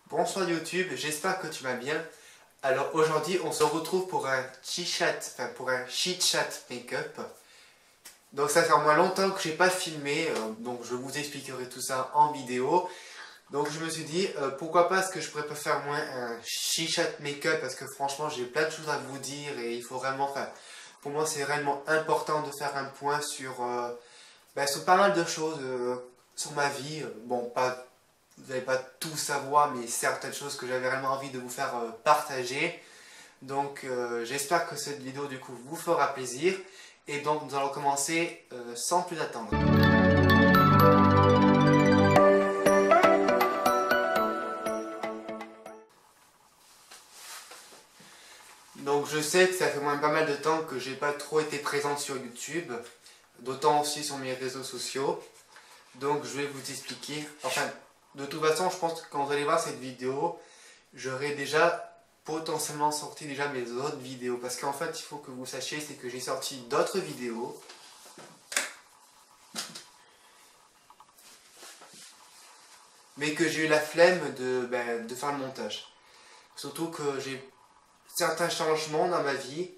Bonsoir YouTube, j'espère que tu vas bien. Alors aujourd'hui on se retrouve pour un chit chat make-up. Donc ça fait au moins longtemps que j'ai pas filmé, donc je vous expliquerai tout ça en vidéo. Donc je me suis dit pourquoi pas est-ce que je pourrais pas faire moins un chit chat make-up, parce que franchement j'ai plein de choses à vous dire et il faut vraiment, pour moi c'est réellement important de faire un point sur, sur pas mal de choses sur ma vie. Bon, pas, vous n'allez pas tout savoir, mais certaines choses que j'avais vraiment envie de vous faire partager. Donc j'espère que cette vidéo du coup vous fera plaisir. Et donc nous allons commencer sans plus attendre. Donc je sais que ça fait quand même pas mal de temps que j'ai pas trop été présente sur YouTube, d'autant aussi sur mes réseaux sociaux. Donc je vais vous expliquer, enfin de toute façon je pense que quand vous allez voir cette vidéo, j'aurai déjà potentiellement sorti déjà mes autres vidéos. Parce qu'en fait il faut que vous sachiez, c'est que j'ai sorti d'autres vidéos. Mais que j'ai eu la flemme de faire le montage. Surtout que j'ai certains changements dans ma vie.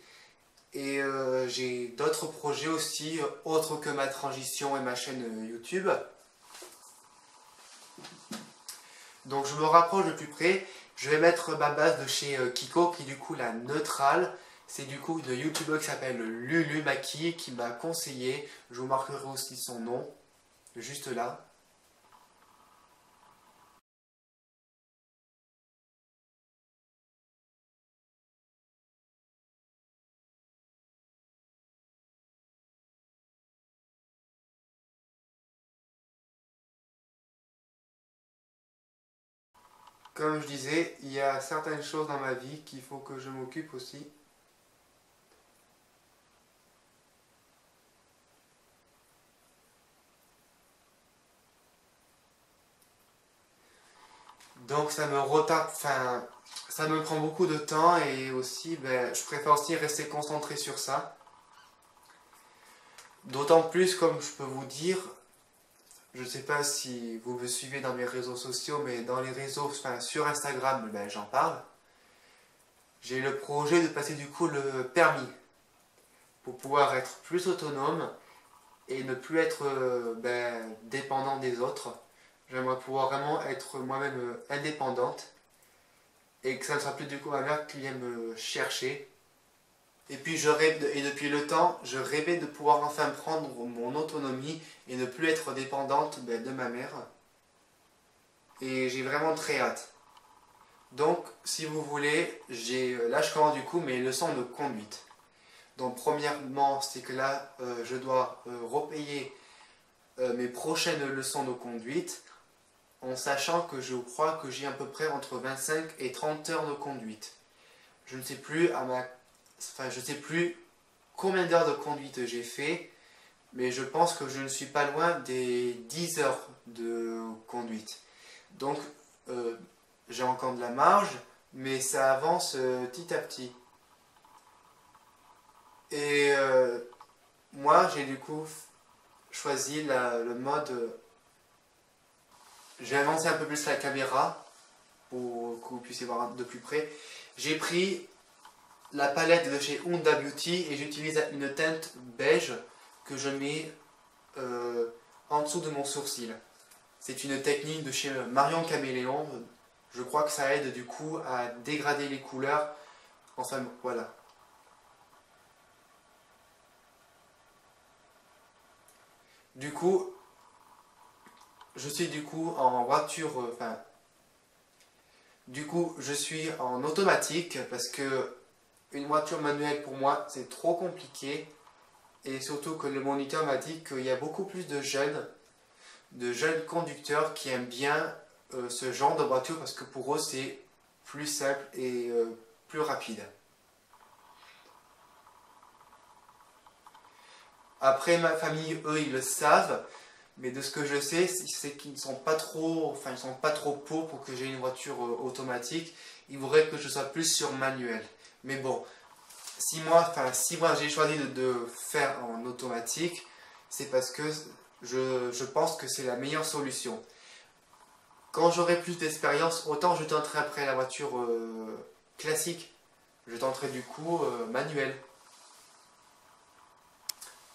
Et j'ai d'autres projets aussi, autres que ma transition et ma chaîne YouTube. Donc je me rapproche de plus près. Je vais mettre ma base de chez Kiko, qui est du coup la neutrale. C'est du coup de YouTuber qui s'appelle Lulu Maki, qui m'a conseillé. Je vous marquerai aussi son nom, juste là. Comme je disais, il y a certaines choses dans ma vie qu'il faut que je m'occupe aussi. Donc ça me retarde, ça me prend beaucoup de temps et aussi, je préfère aussi rester concentré sur ça. D'autant plus, comme je peux vous dire, je ne sais pas si vous me suivez dans mes réseaux sociaux, mais dans les réseaux, sur Instagram, j'en parle. J'ai le projet de passer du coup le permis pour pouvoir être plus autonome et ne plus être dépendant des autres. J'aimerais pouvoir vraiment être moi-même indépendante et que ça ne sera plus du coup ma mère qui vient me chercher. Et puis depuis le temps, je rêvais de pouvoir enfin prendre mon autonomie et ne plus être dépendante de ma mère. Et j'ai vraiment très hâte. Donc, si vous voulez, là je commence du coup mes leçons de conduite. Donc premièrement, c'est que là, je dois repayer mes prochaines leçons de conduite, en sachant que je crois que j'ai à peu près entre 25 et 30 heures de conduite. Je ne sais plus je sais plus combien d'heures de conduite j'ai fait, mais je pense que je ne suis pas loin des 10 heures de conduite. Donc j'ai encore de la marge, mais ça avance petit à petit. Et moi j'ai du coup choisi le mode. J'ai avancé un peu plus la caméra pour que vous puissiez voir de plus près. J'ai pris la palette de chez Huda Beauty et j'utilise une teinte beige que je mets en dessous de mon sourcil. C'est une technique de chez Marion Caméléon. Je crois que ça aide du coup à dégrader les couleurs. Enfin voilà. Du coup, je suis du coup en voiture, je suis en automatique parce que une voiture manuelle pour moi c'est trop compliqué, et surtout que le moniteur m'a dit qu'il y a beaucoup plus de jeunes conducteurs qui aiment bien ce genre de voiture parce que pour eux c'est plus simple et plus rapide. Après ma famille, eux ils le savent, mais de ce que je sais, c'est qu'ils ne sont pas trop, ils sont pas trop pour que j'ai une voiture automatique. Ils voudraient que je sois plus sur manuel. Mais bon, si moi j'ai choisi de faire en automatique, c'est parce que je pense que c'est la meilleure solution. Quand j'aurai plus d'expérience, autant je tenterai après la voiture classique. Je tenterai du coup manuel.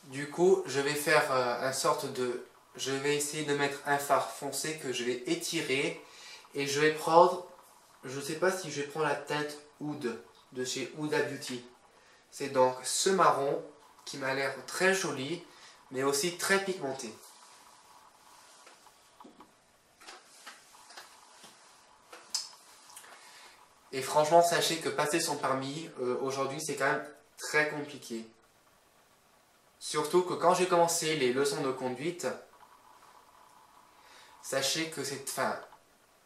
Du coup, je vais faire un sorte de... Je vais essayer de mettre un phare foncé que je vais étirer. Et je vais prendre... Je ne sais pas si je vais prendre la teinte Oud de chez Huda Beauty. C'est donc ce marron qui m'a l'air très joli, mais aussi très pigmenté. Et franchement, sachez que passer son permis, aujourd'hui, c'est quand même très compliqué. Surtout que quand j'ai commencé les leçons de conduite, sachez que c'est... Enfin,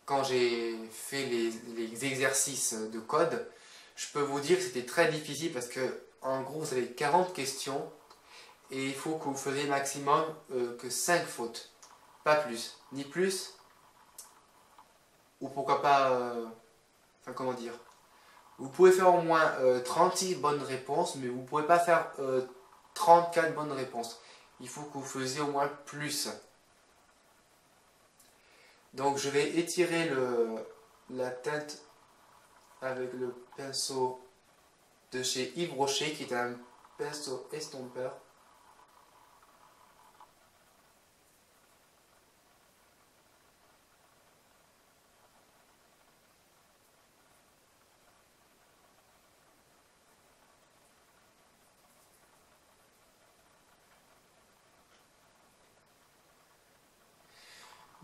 quand j'ai fait les exercices de code, je peux vous dire que c'était très difficile parce que, en gros, vous avez 40 questions et il faut que vous fassiez maximum que 5 fautes. Pas plus. Ni plus, ou pourquoi pas... enfin, comment dire? Vous pouvez faire au moins 36 bonnes réponses, mais vous ne pouvez pas faire 34 bonnes réponses. Il faut que vous faisiez au moins plus. Donc je vais étirer la teinte avec le pinceau de chez Yves Rocher, qui est un pinceau estompeur.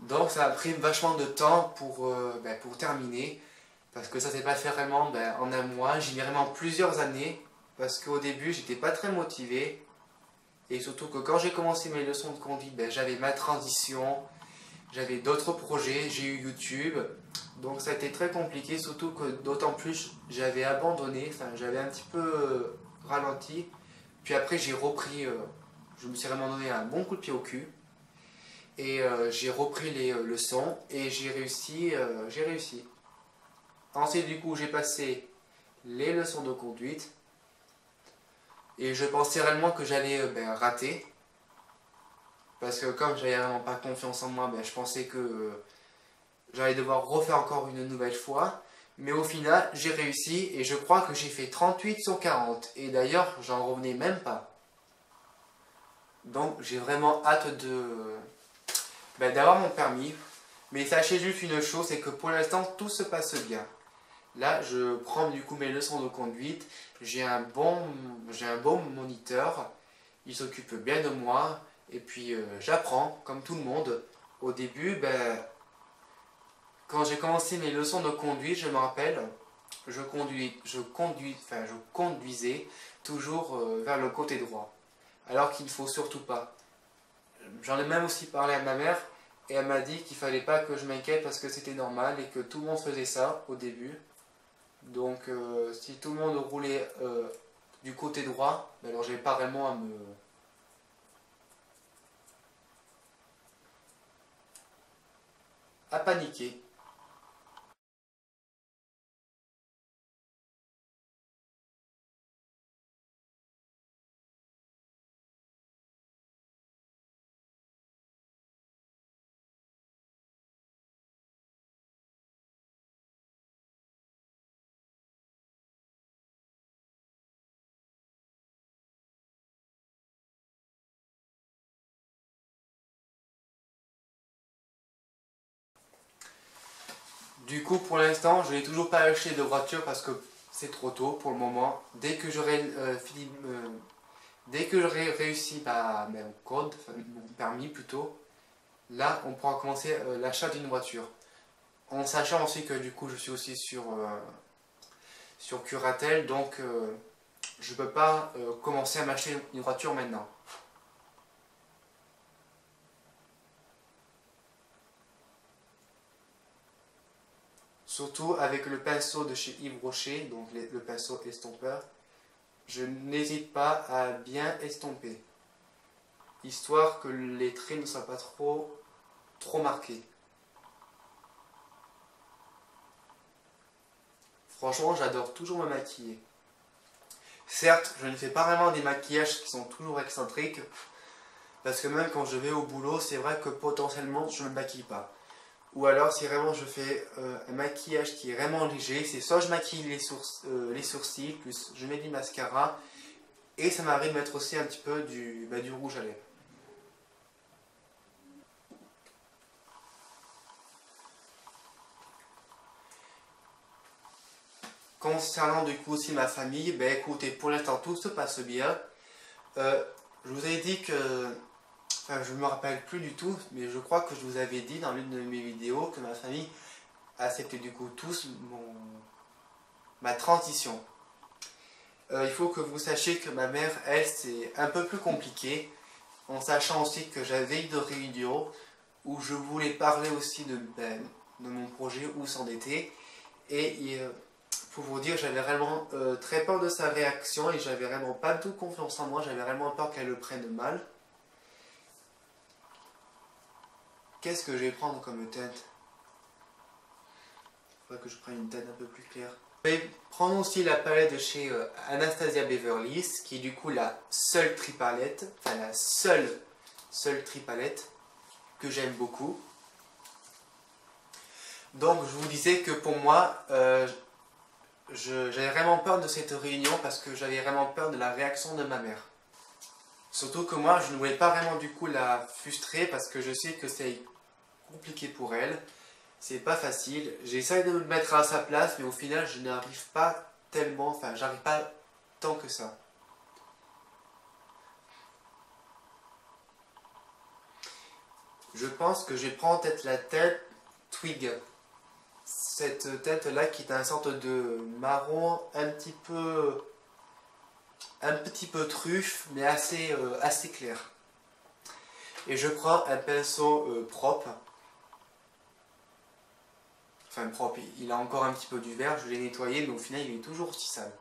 Donc ça a pris vachement de temps pour terminer, parce que ça s'est pas fait vraiment en un mois, j'ai mis vraiment plusieurs années, parce qu'au début j'étais pas très motivé, et surtout que quand j'ai commencé mes leçons de conduite, j'avais ma transition, j'avais d'autres projets, j'ai eu YouTube, donc ça a été très compliqué, surtout que d'autant plus j'avais abandonné, enfin j'avais un petit peu ralenti, puis après j'ai repris, je me suis vraiment donné un bon coup de pied au cul. Et j'ai repris les leçons et j'ai réussi, j'ai réussi. Ensuite, du coup, j'ai passé les leçons de conduite et je pensais réellement que j'allais rater. Parce que comme j'avais vraiment pas confiance en moi, je pensais que j'allais devoir refaire encore une nouvelle fois. Mais au final, j'ai réussi et je crois que j'ai fait 38 sur 40. Et d'ailleurs, j'en revenais même pas. Donc, j'ai vraiment hâte d'avoir mon permis. Mais sachez juste une chose, c'est que pour l'instant, tout se passe bien. Là, je prends du coup mes leçons de conduite. J'ai un bon moniteur. Il s'occupe bien de moi. Et puis, j'apprends, comme tout le monde. Au début, quand j'ai commencé mes leçons de conduite, je me rappelle, je conduisais toujours vers le côté droit. Alors qu'il ne faut surtout pas. J'en ai même aussi parlé à ma mère. Et elle m'a dit qu'il fallait pas que je m'inquiète parce que c'était normal et que tout le monde faisait ça au début. Donc si tout le monde roulait du côté droit, alors j'avais pas vraiment à paniquer. Du coup pour l'instant je n'ai toujours pas acheté de voiture parce que c'est trop tôt pour le moment. Dès que j'aurai réussi mon code, enfin, mon permis plutôt, là on pourra commencer l'achat d'une voiture. En sachant aussi que du coup je suis aussi sur Curatel, donc je ne peux pas commencer à m'acheter une voiture maintenant. Surtout avec le pinceau de chez Yves Rocher, donc le pinceau estompeur, je n'hésite pas à bien estomper, histoire que les traits ne soient pas trop marqués. Franchement, j'adore toujours me maquiller. Certes, je ne fais pas vraiment des maquillages qui sont toujours excentriques, parce que même quand je vais au boulot, c'est vrai que potentiellement je ne me maquille pas. Ou alors si vraiment je fais un maquillage qui est vraiment léger, c'est soit je maquille les sourcils, plus je mets du mascara, et ça m'arrive de mettre aussi un petit peu du rouge à lèvres. Concernant du coup aussi ma famille, ben écoutez, pour l'instant tout se passe bien. Je vous ai dit que, enfin je ne me rappelle plus du tout, mais je crois que je vous avais dit dans l'une de mes vidéos que ma famille acceptait du coup tous ma transition. Il faut que vous sachiez que ma mère, elle, c'est un peu plus compliqué, en sachant aussi que j'avais une réunion où je voulais parler aussi de mon projet Où s'endetter. Et pour vous dire, j'avais vraiment très peur de sa réaction et j'avais vraiment pas du tout confiance en moi, j'avais vraiment peur qu'elle le prenne mal. Qu'est-ce que je vais prendre comme teinte? Il faudrait que je prenne une teinte un peu plus claire. Je vais prendre aussi la palette de chez Anastasia Beverly Hills, qui est du coup la seule tripalette, enfin la seule tripalette que j'aime beaucoup. Donc je vous disais que pour moi, j'avais vraiment peur de cette réunion parce que j'avais vraiment peur de la réaction de ma mère. Surtout que moi, je ne voulais pas vraiment du coup la frustrer parce que je sais que c'est compliqué pour elle. C'est pas facile. J'essaie de me mettre à sa place, mais au final, je n'arrive pas tellement, enfin, j'arrive pas tant que ça. Je pense que je vais prendre peut-être la teinte Twig. Cette teinte-là qui est une sorte de marron un petit peu truffe, mais assez clair. Et je prends un pinceau propre. Enfin propre, il a encore un petit peu du vert, je l'ai nettoyé, mais au final il est toujours aussi sale.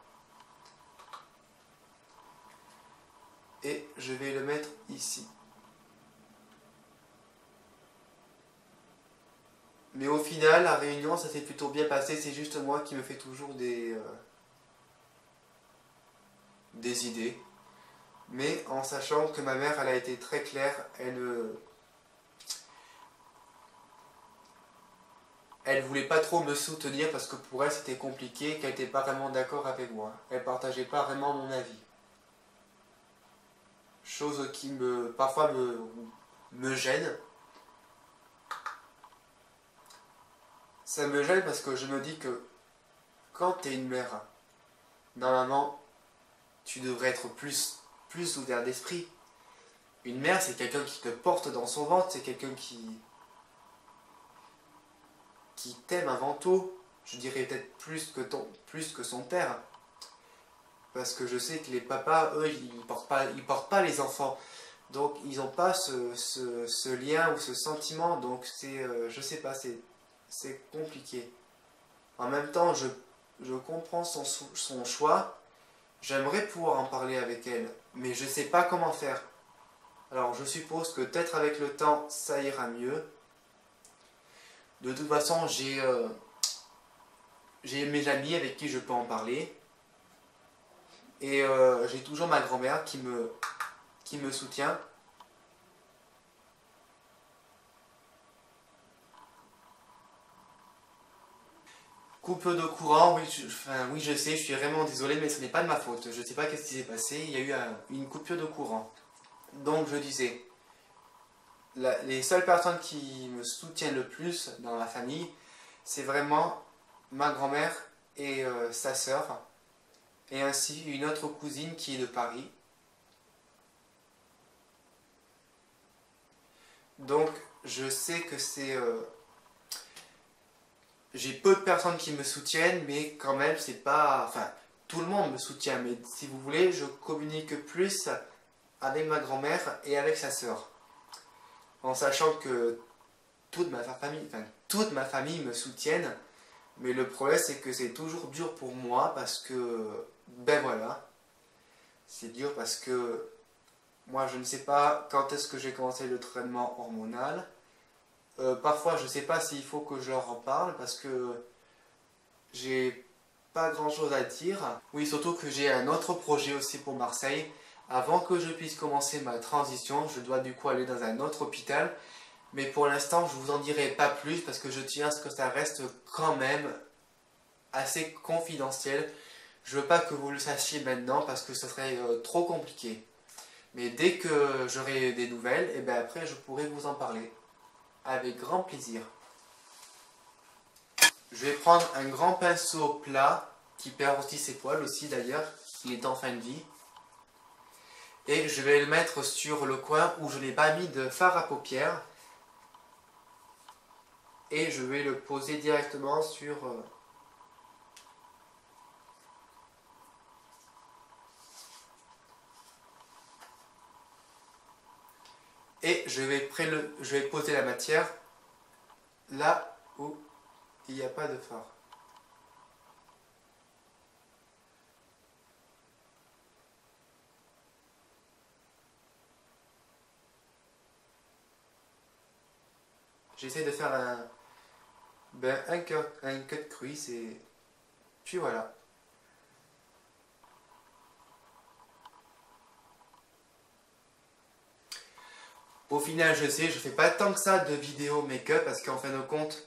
Et je vais le mettre ici. Mais au final, la réunion, ça s'est plutôt bien passé, c'est juste moi qui me fais toujours des idées. Mais en sachant que ma mère, elle a été très claire, elle voulait pas trop me soutenir parce que pour elle c'était compliqué, qu'elle n'était pas vraiment d'accord avec moi. Elle partageait pas vraiment mon avis. Chose qui parfois me gêne. Ça me gêne parce que je me dis que quand tu es une mère, normalement, tu devrais être plus ouvert d'esprit. Une mère, c'est quelqu'un qui te porte dans son ventre, c'est quelqu'un qui t'aime avant tout. Je dirais peut-être plus que son père. Parce que je sais que les papas, eux, ils portent pas les enfants. Donc ils n'ont pas ce lien ou ce sentiment. Donc je sais pas, c'est compliqué. En même temps, je comprends son choix. J'aimerais pouvoir en parler avec elle, mais je ne sais pas comment faire. Alors je suppose que peut-être avec le temps, ça ira mieux. De toute façon, j'ai mes amis avec qui je peux en parler. Et j'ai toujours ma grand-mère qui me soutient. Coupe de courant, oui je sais, je suis vraiment désolé, mais ce n'est pas de ma faute. Je ne sais pas qu'est-ce qui s'est passé, il y a eu une coupure de courant. Donc je disais, les seules personnes qui me soutiennent le plus dans ma famille, c'est vraiment ma grand-mère et sa sœur, et ainsi une autre cousine qui est de Paris. Donc je sais que j'ai peu de personnes qui me soutiennent, mais quand même c'est pas... Enfin, tout le monde me soutient, mais si vous voulez, je communique plus avec ma grand-mère et avec sa sœur. En sachant que toute ma famille me soutienne, mais le problème c'est que c'est toujours dur pour moi parce que, ben voilà, c'est dur parce que moi je ne sais pas quand est-ce que j'ai commencé le traitement hormonal. Parfois je ne sais pas s'il faut que je leur en parle parce que j'ai pas grand chose à dire. Oui, surtout que j'ai un autre projet aussi pour Marseille. Avant que je puisse commencer ma transition, je dois du coup aller dans un autre hôpital. Mais pour l'instant, je vous en dirai pas plus parce que je tiens à ce que ça reste quand même assez confidentiel. Je veux pas que vous le sachiez maintenant parce que ça serait trop compliqué. Mais dès que j'aurai des nouvelles, et ben après je pourrai vous en parler. Avec grand plaisir. Je vais prendre un grand pinceau plat qui perd aussi ses poils aussi d'ailleurs. Il est en fin de vie. Et je vais le mettre sur le coin où je n'ai pas mis de fard à paupières. Et je vais le poser directement sur... Et je vais poser la matière là où il n'y a pas de fard. J'essaie de faire un cut crease et puis voilà. Au final, je sais, je fais pas tant que ça de vidéos make-up parce qu'en fin de compte,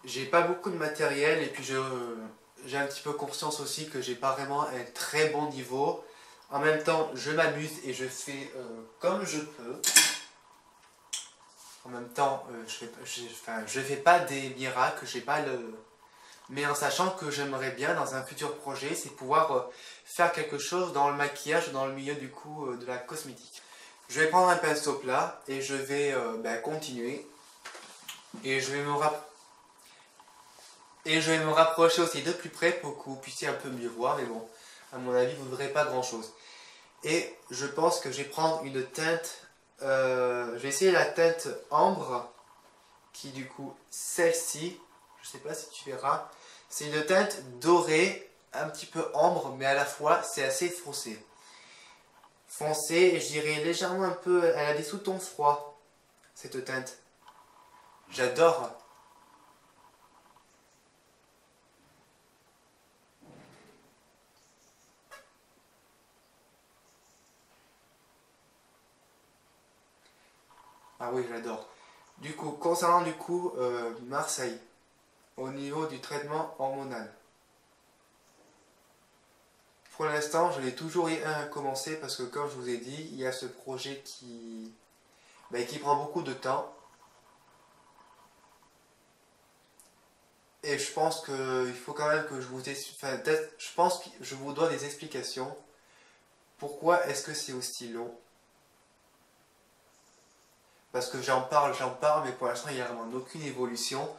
j'ai pas beaucoup de matériel et puis j'ai un petit peu conscience aussi que j'ai pas vraiment un très bon niveau. En même temps, je m'amuse et je fais comme je peux. En même temps, je fais pas des miracles, j'ai pas le... Mais en sachant que j'aimerais bien dans un futur projet, c'est pouvoir faire quelque chose dans le maquillage, dans le milieu du coup de la cosmétique. Je vais prendre un pinceau plat et je vais continuer. Et je vais me rapprocher aussi de plus près pour que vous puissiez un peu mieux voir. Mais bon, à mon avis, vous ne verrez pas grand chose. Et je pense que je vais prendre une teinte. Je vais essayer la teinte ambre. Qui du coup, celle-ci. Je ne sais pas si tu verras. C'est une teinte dorée, un petit peu ambre, mais à la fois c'est assez foncé. Foncé, et je dirais légèrement un peu. Elle a des sous-tons froids, cette teinte. J'adore. Ah oui, j'adore. Du coup, concernant du coup Marseille, au niveau du traitement hormonal. Pour l'instant, je l'ai toujours eu à commencer parce que comme je vous ai dit, il y a ce projet qui prend beaucoup de temps. Et je pense qu'il faut quand même que je vous... Enfin, je pense que je vous dois des explications. Pourquoi est-ce que c'est aussi long? Parce que j'en parle, mais pour l'instant, il n'y a vraiment aucune évolution.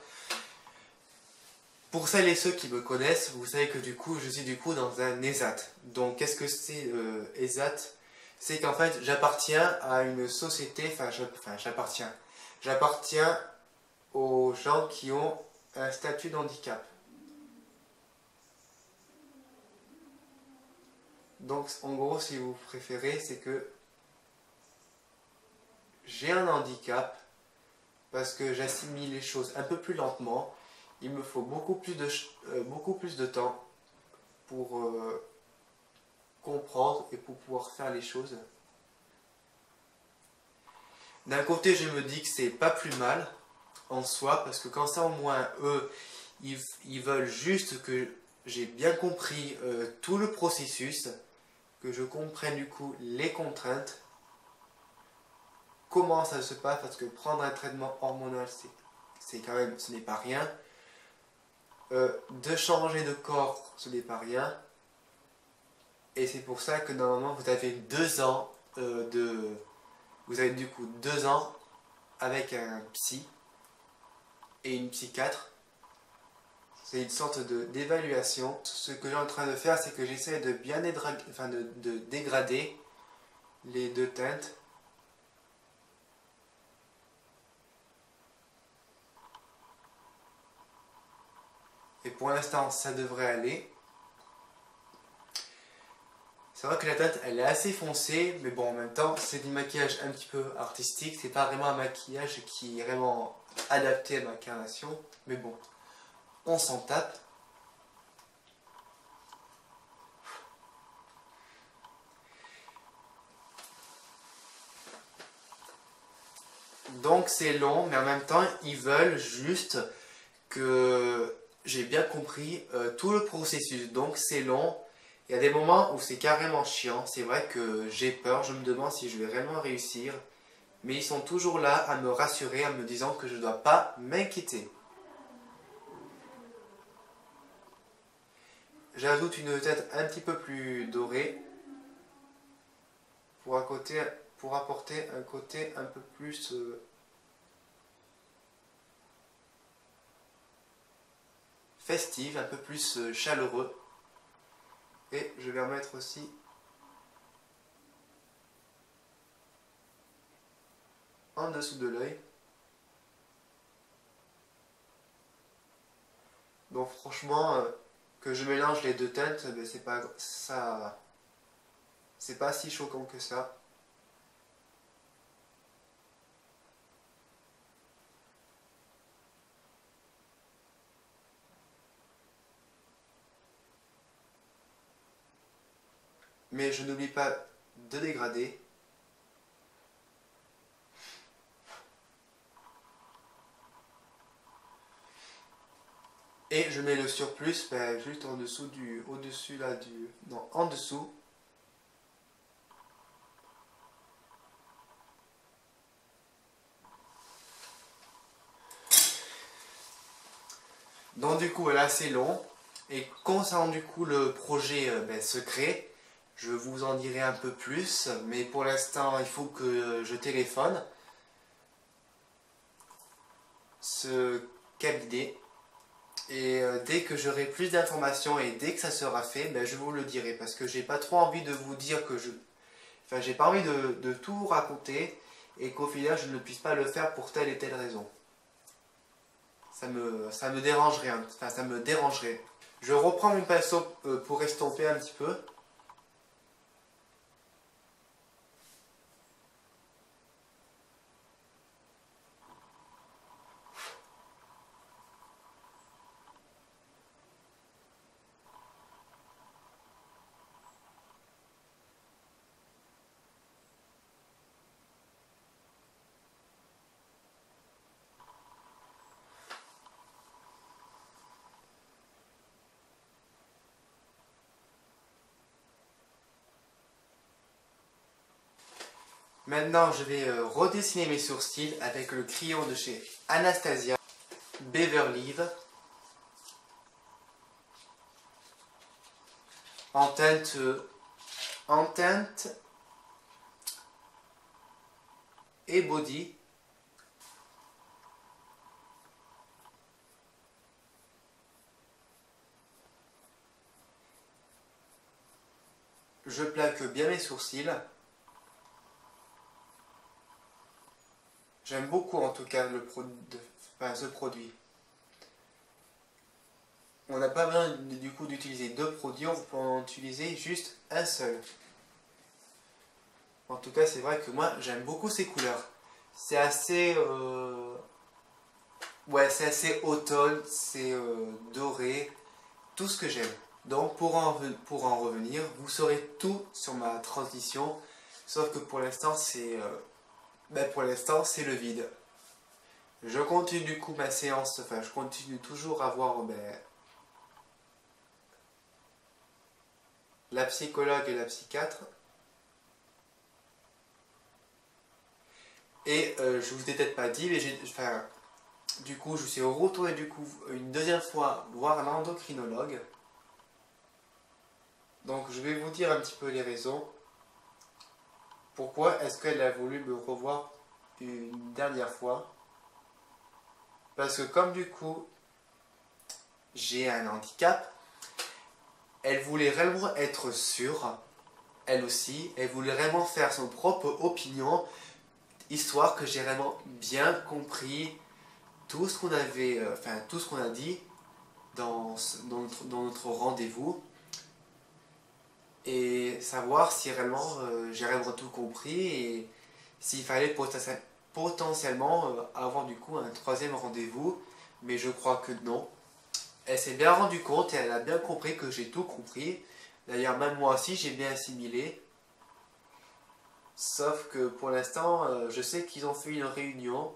Pour celles et ceux qui me connaissent, vous savez que du coup, je suis du coup dans un ESAT. Donc, qu'est-ce que c'est ESAT? C'est qu'en fait, j'appartiens à une société, j'appartiens aux gens qui ont un statut de handicap. Donc, en gros, si vous préférez, c'est que j'ai un handicap parce que j'assimile les choses un peu plus lentement. Il me faut beaucoup plus de temps pour comprendre et pour pouvoir faire les choses. D'un côté, je me dis que c'est pas plus mal en soi, parce que quand ça, au moins, eux, ils veulent juste que j'ai bien compris tout le processus, que je comprenne du coup les contraintes, comment ça se passe, parce que prendre un traitement hormonal, c'est quand même, ce n'est pas rien. De changer de corps, ce n'est pas rien. Et c'est pour ça que normalement vous avez 2 ans Vous avez du coup 2 ans avec un psy et une psychiatre. C'est une sorte d'évaluation. Ce que j'ai en train de faire, c'est que j'essaie de bien de dégrader les 2 teintes. Et pour l'instant, ça devrait aller. C'est vrai que la teinte, elle est assez foncée, mais bon, en même temps, c'est du maquillage un petit peu artistique. C'est pas vraiment un maquillage qui est vraiment adapté à ma carnation. Mais bon, on s'en tape. Donc c'est long, mais en même temps, ils veulent juste que j'ai bien compris tout le processus. Donc c'est long. Il y a des moments où c'est carrément chiant. C'est vrai que j'ai peur. Je me demande si je vais réellement réussir. Mais ils sont toujours là à me rassurer en me disant que je ne dois pas m'inquiéter. J'ajoute une tête un petit peu plus dorée pour, pour apporter un côté un peu plus festif, un peu plus chaleureux. Et je vais en mettre aussi en dessous de l'œil. Donc franchement, que je mélange les deux teintes, ben c'est pas ça, c'est pas si choquant que ça. Mais je n'oublie pas de dégrader. Et je mets le surplus ben, juste en dessous du, au-dessus là du, non, en dessous. Donc du coup là c'est long. Et concernant du coup le projet ben, secret, je vous en dirai un peu plus. Mais pour l'instant il faut que je téléphone ce cabinet. Et dès que j'aurai plus d'informations et dès que ça sera fait, ben, je vous le dirai. Parce que j'ai pas trop envie de vous dire que je... Enfin, j'ai pas envie de tout raconter et qu'au final je ne puisse pas le faire pour telle et telle raison. Ça me dérangerait, enfin ça me dérangerait. Je reprends mon pinceau pour estomper un petit peu. Maintenant, je vais redessiner mes sourcils avec le crayon de chez Anastasia Beverly en teinte et body. Je plaque bien mes sourcils. J'aime beaucoup en tout cas ce produit. On n'a pas besoin du coup d'utiliser deux produits, on peut en utiliser juste un seul. En tout cas c'est vrai que moi j'aime beaucoup ces couleurs. C'est assez... Ouais, c'est assez automne, c'est doré, tout ce que j'aime. Donc pour en revenir, vous saurez tout sur ma transition, sauf que pour l'instant c'est le vide. Je continue du coup ma séance, enfin je continue toujours à voir la psychologue et la psychiatre. Et je vous ai peut-être pas dit, mais du coup je suis retourné du coup une deuxième fois voir un endocrinologue. Donc je vais vous dire un petit peu les raisons. Pourquoi est-ce qu'elle a voulu me revoir une dernière fois? Parce que comme du coup j'ai un handicap, elle voulait vraiment être sûre, elle aussi, elle voulait vraiment faire son propre opinion, histoire que j'ai vraiment bien compris tout ce qu'on avait, tout ce qu'on a dit dans notre rendez-vous. Et savoir si réellement j'ai vraiment tout compris et s'il fallait potentiellement avoir du coup un troisième rendez-vous, mais je crois que non. Elle s'est bien rendue compte et elle a bien compris que j'ai tout compris. D'ailleurs même moi aussi j'ai bien assimilé. Sauf que pour l'instant, je sais qu'ils ont fait une réunion.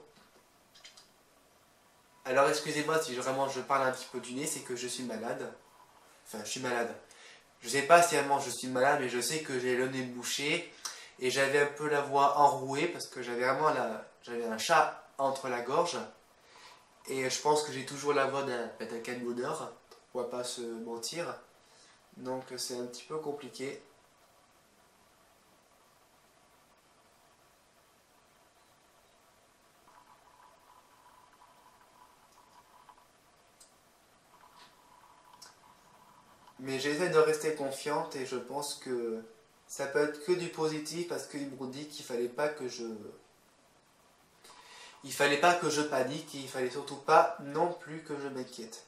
Alors excusez-moi si vraiment je parle un petit peu du nez, c'est que je suis malade. Enfin, je suis malade. Je sais pas si vraiment je suis malade, mais je sais que j'ai le nez bouché. Et j'avais un peu la voix enrouée parce que j'avais vraiment j'avais un chat entre la gorge. Et je pense que j'ai toujours la voix d'un camionneur. On va pas se mentir. Donc c'est un petit peu compliqué. Mais j'essaie de rester confiante et je pense que ça peut être que du positif parce qu'ils m'ont dit qu'il fallait pas que je... Il fallait pas que je panique et il fallait surtout pas non plus que je m'inquiète.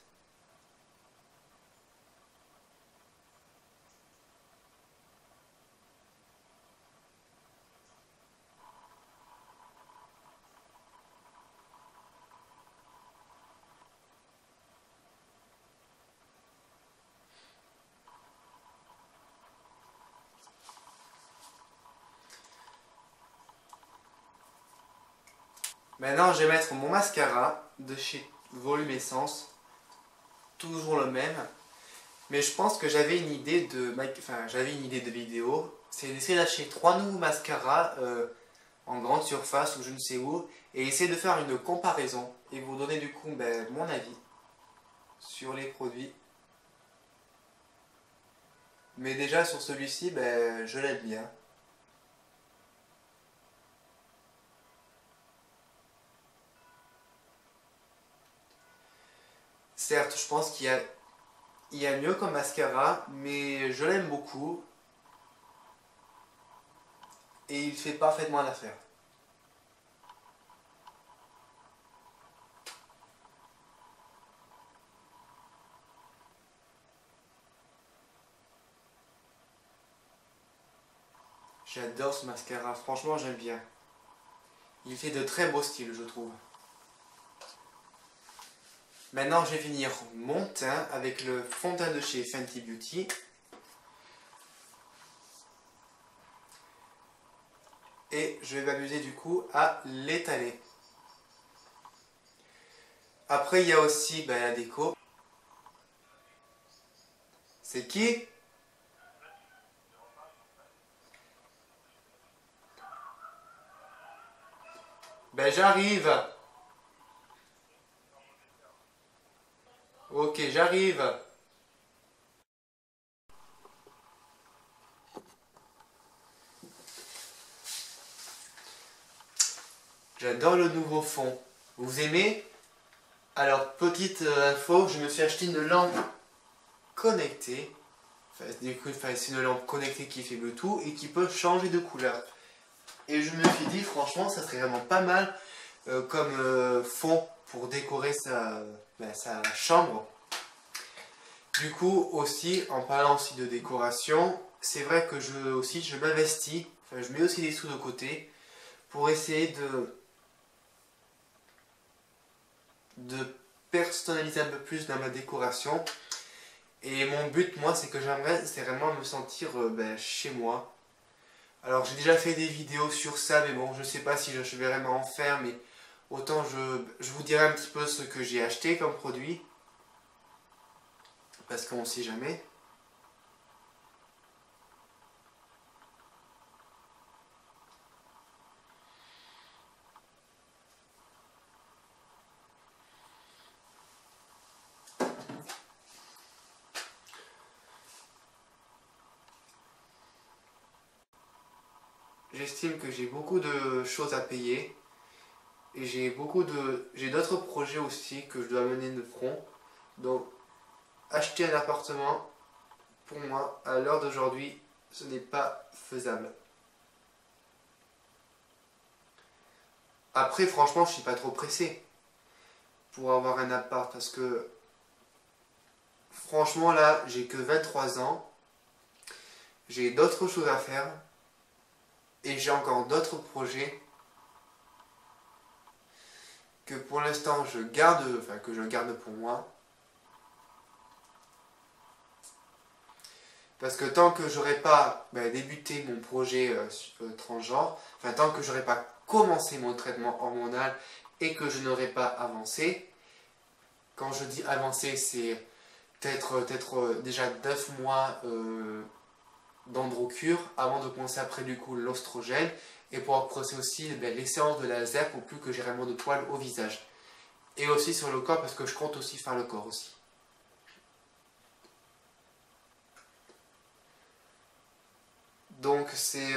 Maintenant, je vais mettre mon mascara de chez Volume Essence, toujours le même. Mais je pense que j'avais une idée de vidéo. C'est d'essayer d'acheter 3 nouveaux mascaras en grande surface ou je ne sais où et essayer de faire une comparaison et vous donner du coup mon avis sur les produits. Mais déjà sur celui-ci, je l'aime bien. Certes, je pense il y a mieux comme mascara, mais je l'aime beaucoup et il fait parfaitement l'affaire. J'adore ce mascara, franchement j'aime bien. Il fait de très beaux styles, je trouve. Maintenant, je vais finir mon teint avec le fond de teint de chez Fenty Beauty. Et je vais m'amuser du coup à l'étaler. Après, il y a aussi la déco. C'est qui? J'arrive. Ok, j'arrive. J'adore le nouveau fond. Vous aimez? Alors, petite info, je me suis acheté une lampe connectée. C'est une lampe connectée qui fait Bluetooth et qui peut changer de couleur. Et je me suis dit, franchement, ça serait vraiment pas mal comme fond pour décorer sa chambre. Du coup, aussi, en parlant aussi de décoration, c'est vrai que je m'investis, je mets aussi des sous de côté pour essayer de personnaliser un peu plus dans ma décoration. Et mon but, moi, c'est vraiment me sentir chez moi. Alors, j'ai déjà fait des vidéos sur ça, mais bon, je sais pas si je vais vraiment en faire, mais autant je vous dirai un petit peu ce que j'ai acheté comme produit. Parce qu'on ne sait jamais. J'estime que j'ai beaucoup de choses à payer. Et j'ai d'autres projets aussi que je dois mener de front. Donc, acheter un appartement, pour moi, à l'heure d'aujourd'hui, ce n'est pas faisable. Après, franchement, je suis pas trop pressé pour avoir un appart parce que, franchement, là, j'ai que 23 ans. J'ai d'autres choses à faire. Et j'ai encore d'autres projets que pour l'instant que je garde pour moi. Parce que tant que j'aurai pas débuté mon projet transgenre, enfin tant que j'aurai pas commencé mon traitement hormonal et que je n'aurai pas avancé, quand je dis avancé, c'est peut-être déjà 9 mois d'androcure avant de commencer après du coup l'ostrogène et pour procéder aussi les séances de laser pour plus que j'ai vraiment de poils au visage. Et aussi sur le corps parce que je compte aussi faire le corps aussi. Donc c'est...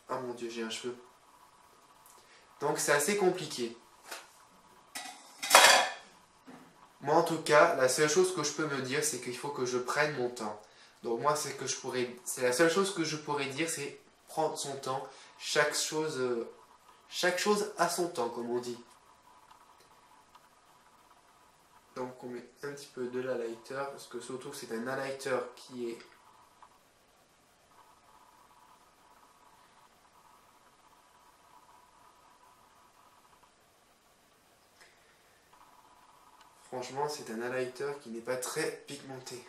Ah mon dieu, j'ai un cheveu. Donc c'est assez compliqué. Moi en tout cas, la seule chose que je peux me dire, c'est qu'il faut que je prenne mon temps. Donc moi c'est la seule chose que je pourrais dire, c'est prendre son temps. Chaque chose a son temps, comme on dit. Donc on met un petit peu de l'highlighter, parce que surtout c'est un highlighter qui est... Franchement, c'est un highlighter qui n'est pas très pigmenté.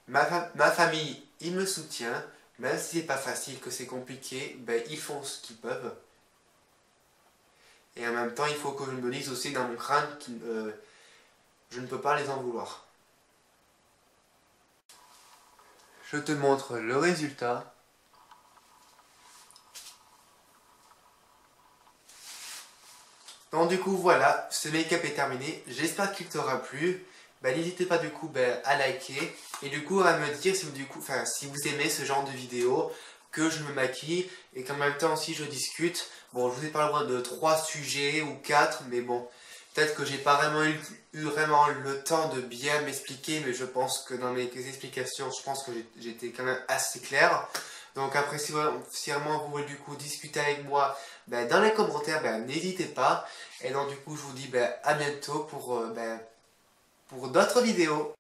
Ma famille, il me soutient, même si c'est pas facile, que c'est compliqué, ils font ce qu'ils peuvent. Et en même temps, il faut que je me dise aussi dans mon crâne que je ne peux pas les en vouloir. Je te montre le résultat. Donc du coup voilà, ce make-up est terminé. J'espère qu'il t'aura plu. N'hésitez pas du coup à liker et du coup à me dire si vous aimez ce genre de vidéo, que je me maquille et qu'en même temps aussi je discute. Bon, je vous ai parlé de 3 sujets ou 4, mais bon, peut-être que j'ai pas vraiment eu vraiment le temps de bien m'expliquer, mais je pense que dans mes explications, je pense que j'étais quand même assez clair. Donc après, si vraiment vous voulez du coup discuter avec moi dans les commentaires, n'hésitez pas. Et donc du coup, je vous dis à bientôt pour d'autres vidéos.